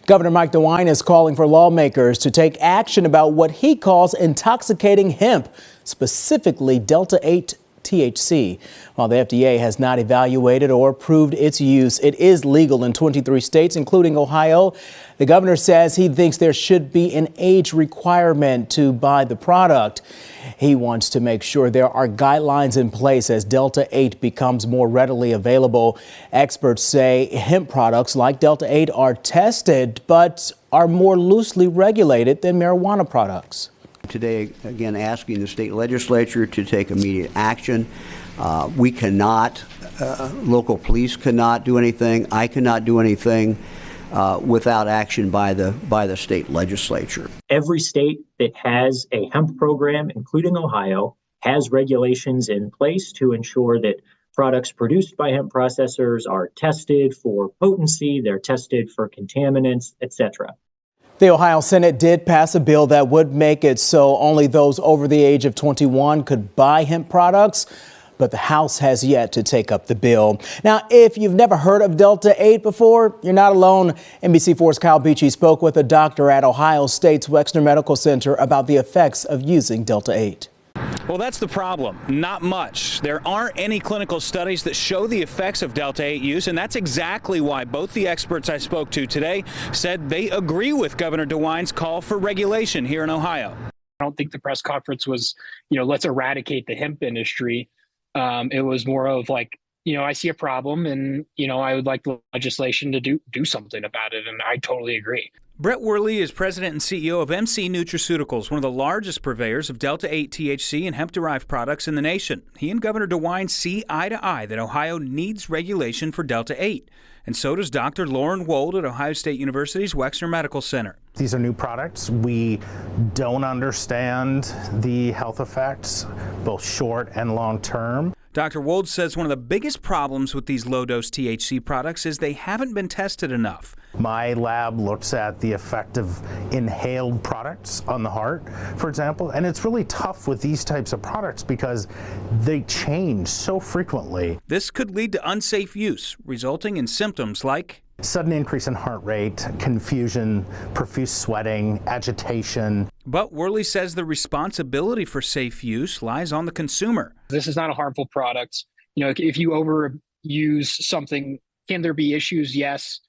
Governor Mike DeWine is calling for lawmakers to take action about what he calls intoxicating hemp, specifically Delta-8 THC. While the FDA has not evaluated or approved its use, it is legal in 23 states, including Ohio. The governor says he thinks there should be an age requirement to buy the product. He wants to make sure there are guidelines in place as Delta-8 becomes more readily available. Experts say hemp products like Delta-8 are tested but are more loosely regulated than marijuana products. Today, again, asking the state legislature to take immediate action. We cannot, local police cannot do anything. I cannot do anything without action by the state legislature. Every state that has a hemp program, including Ohio, has regulations in place to ensure that products produced by hemp processors are tested for potency, they're tested for contaminants, etc. The Ohio Senate did pass a bill that would make it so only those over the age of 21 could buy hemp products, but the House has yet to take up the bill. Now, if you've never heard of Delta-8 before, you're not alone. NBC4's Kyle Beachy spoke with a doctor at Ohio State's Wexner Medical Center about the effects of using Delta-8. Well, that's the problem. Not much. There aren't any clinical studies that show the effects of Delta-8 use, and that's exactly why both the experts I spoke to today said they agree with Governor DeWine's call for regulation here in Ohio. I don't think the press conference was, let's eradicate the hemp industry. It was more of like, I see a problem and, I would like the legislation to do something about it. And I totally agree. Brett Worley is president and CEO of MC Nutraceuticals, one of the largest purveyors of Delta-8 THC and hemp-derived products in the nation. He and Governor DeWine see eye to eye that Ohio needs regulation for Delta-8. And so does Dr. Lauren Wold at Ohio State University's Wexner Medical Center. These are new products. We don't understand the health effects, both short and long term. Dr. Wold says one of the biggest problems with these low-dose THC products is they haven't been tested enough. My lab looks at the effect of inhaled products on the heart, for example, and it's really tough with these types of products because they change so frequently. This could lead to unsafe use, resulting in symptoms like sudden increase in heart rate, confusion, profuse sweating, agitation. But Worley says the responsibility for safe use lies on the consumer. This is not a harmful product. If you overuse something, can there be issues? Yes.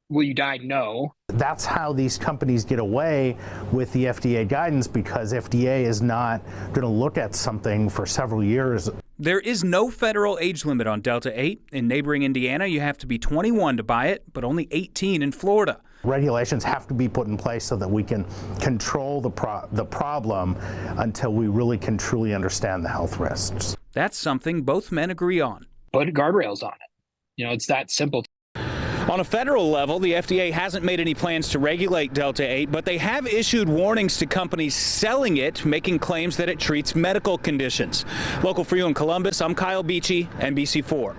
Will you die? No. That's how these companies get away with the FDA guidance, because FDA is not going to look at something for several years. There is no federal age limit on Delta-8. In neighboring Indiana, you have to be 21 to buy it, but only 18 in Florida. Regulations have to be put in place so that we can control the problem until we really can truly understand the health risks. That's something both men agree on. Put guardrails on it. It's that simple. On a federal level, the FDA hasn't made any plans to regulate Delta-8, but they have issued warnings to companies selling it, making claims that it treats medical conditions. Local for you in Columbus, I'm Kyle Beachy, NBC4.